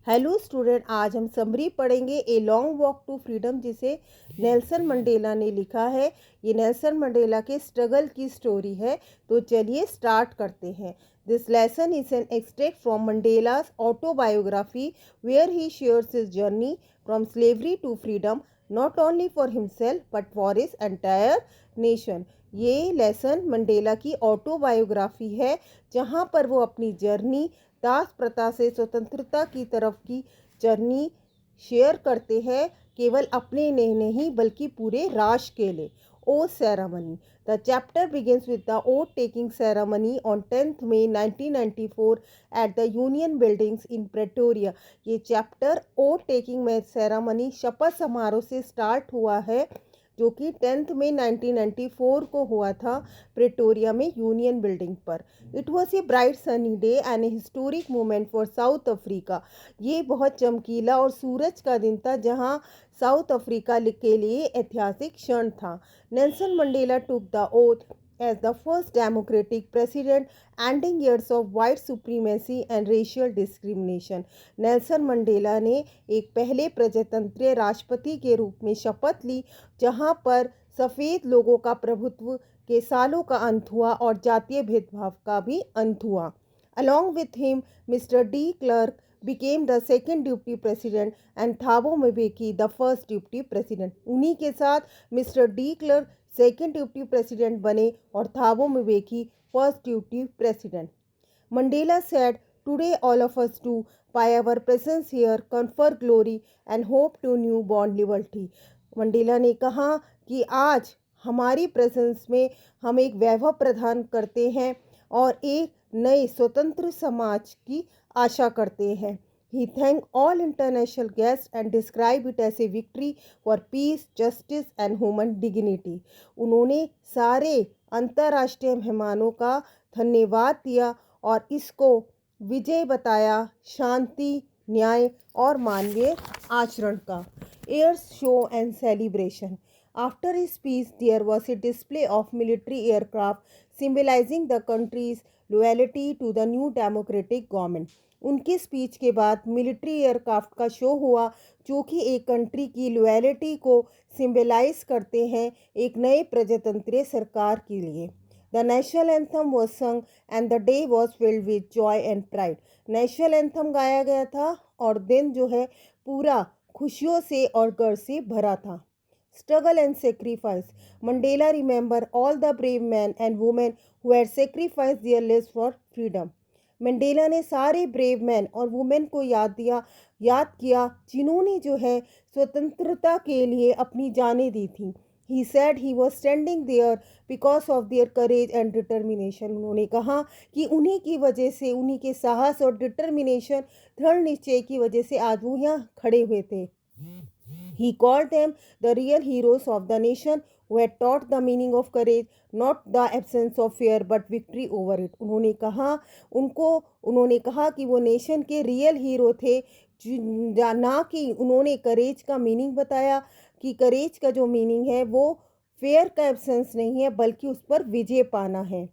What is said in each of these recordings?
Hello student, आज हम summary पढ़ेंगे a long walk to freedom, जिसे नेल्सन मंडेला ने लिखा है। ये नेल्सन मंडेला के स्ट्रगल की स्टोरी है। तो चलिए स्टार्ट करते हैं। This lesson is an extract from Mandela's autobiography where he shares his journey from slavery to freedom, not only for himself but for his entire nation. ये lesson Mandela की autobiography है, जहाँ पर वो अपनी जर्नी दास प्रथा से स्वतंत्रता की तरफ की जर्नी शेयर करते हैं, केवल अपने लिए नहीं बल्कि पूरे राष्ट्र के लिए। ओ ceremony. The chapter begins with the oath taking ceremony on 10th May 1994 at the union buildings in Pretoria. ये चैप्टर ओथ टेकिंग में सेरेमनी शपथ समारोह से स्टार्ट हुआ है, जो कि 10th मई 1994 को हुआ था प्रेटोरिया में यूनियन बिल्डिंग पर। It was a bright sunny day and A historic moment for south Africa. ये बहुत चमकीला और सूरज का दिन था, जहां साउथ अफ्रीका के लिए ऐतिहासिक क्षण था। Nelson Mandela took the oath as the first democratic president, ending years of white supremacy and racial discrimination. Nelson Mandela ने एक पहले प्रजातंत्रीय राष्ट्रपति के रूप में शपथ ली, जहां पर सफ़ेद लोगों का प्रभुत्व के सालों का अंत हुआ और जातीय भेदभाव का भी अंत हुआ। Along with him, Mr. D. Clark became the second deputy president and Thabo Mbeki the first deputy president. उन्हीं के साथ mister de Klerk second deputy president बने और थाबो म्बेकी first deputy president. Mandela said, "Today all of us do, by our presence here, confer glory and hope to newborn liberty." Mandela ने कहा कि आज हमारी प्रेजेंस में हम एक वैभव प्रदान करते हैं और एक नए स्वतंत्र समाज की आशा करते हैं। He thanked all international guests and described it as a victory for peace, justice and human dignity. उन्होंने सारे अंतर्राष्ट्रीय मेहमानों का धन्यवाद दिया और इसको विजय बताया शांति, न्याय और मानवीय आचरण का। Airs show and celebration. After his speech, there was a display of military aircraft symbolizing the country's loyalty to the new democratic government. उनके स्पीच के बाद मिलिट्री एयरक्राफ्ट का शो हुआ, जो कि एक कंट्री की लॉयल्टी को सिंबलाइज करते हैं एक नए प्रजातंत्रीय सरकार के लिए। द नेशनल एंथम वॉज संग and the day was filled with Joy and pride. National anthem गाया गया था और दिन जो है पूरा खुशियों से और गर्व से भरा था। Struggle and sacrifice. Mandela remembered all the brave men and women who had sacrificed their lives for freedom. Mandela ने सारे ब्रेव मैन और वुमेन को याद किया जिन्होंने जो है स्वतंत्रता के लिए अपनी जानें दी थी। He said he was standing there because of their courage and determination. उन्होंने कहा कि उन्हीं की वजह से, उन्हीं के साहस और डिटर्मिनेशन, दृढ़ निश्चय की वजह से आज वो यहाँ खड़े हुए थे। He called them the real heroes of the nation who had taught the meaning of courage, not the absence of fear but victory over it. उन्होंने कहा कि वो नेशन के रियल हीरो थे, ना कि उन्होंने करेज का मीनिंग बताया कि करेज का जो मीनिंग है वो फेयर का एब्सेंस नहीं है बल्कि उस पर विजय पाना है।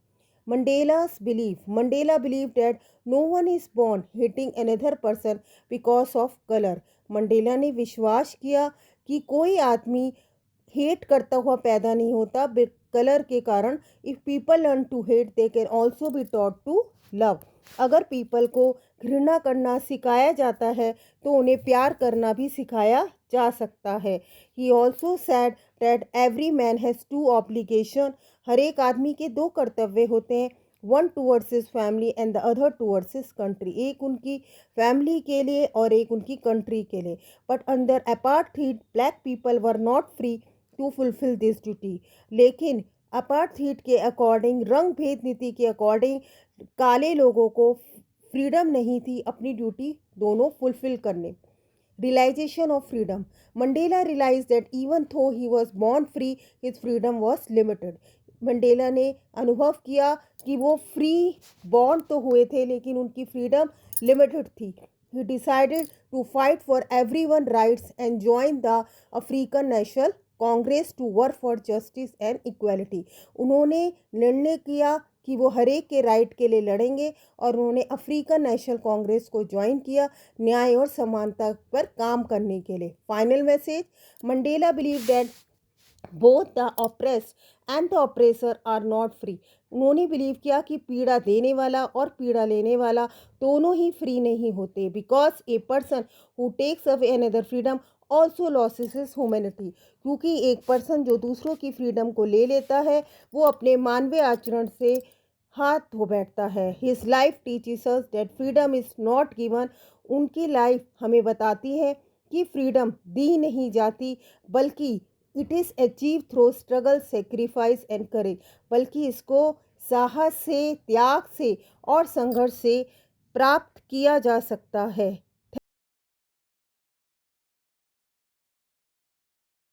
Mandela's belief. Mandela believed that no one is born hating another person because of color. Mandela ने विश्वास किया कि कोई आदमी हेट करता हुआ पैदा नहीं होता कलर के कारण। If people learn to hate they can also be taught to love. अगर पीपल को घृणा करना सिखाया जाता है तो उन्हें प्यार करना भी सिखाया जा सकता है। He also said that every man has two obligation. हर एक आदमी के दो कर्तव्य होते हैं, one towards his family and the other towards his country. एक उनकी फैमिली के लिए और एक उनकी कंट्री के लिए। But under apartheid black people were not free to fulfil this duty. लेकिन अपार्थाइड के अकॉर्डिंग, रंग भेद नीति के अकॉर्डिंग, काले लोगों को फ्रीडम नहीं थी अपनी ड्यूटी दोनों फुलफिल करने। Realization of freedom. Mandela realized that even though he was born free, his freedom was limited. Mandela ने अनुभव किया कि वो फ्री बॉर्न तो हुए थे लेकिन उनकी फ्रीडम लिमिटेड थी। He decided to fight for everyone's rights and joined the African National Congress to work for justice and equality. उन्होंने निर्णय किया कि वो हर एक के राइट के लिए लड़ेंगे और उन्होंने अफ्रीकन नेशनल कांग्रेस को ज्वाइन किया न्याय और समानता पर काम करने के लिए। Final message, Mandela believe that both the oppressed and the oppressor are not free. उन्होंने बिलीव किया कि पीड़ा देने वाला और पीड़ा लेने वाला दोनों ही फ्री नहीं होते, because a person who takes away another freedom also loses his humanity. क्योंकि एक पर्सन जो दूसरों की फ्रीडम को ले लेता है वो अपने मानवीय आचरण से हाथ धो बैठता है। His life teaches us that freedom is not given. उनकी लाइफ हमें बताती है कि फ्रीडम दी नहीं जाती, बल्कि it is achieve through struggle, sacrifice and courage. बल्कि इसको साहस से, त्याग से और संघर्ष से प्राप्त किया जा सकता है।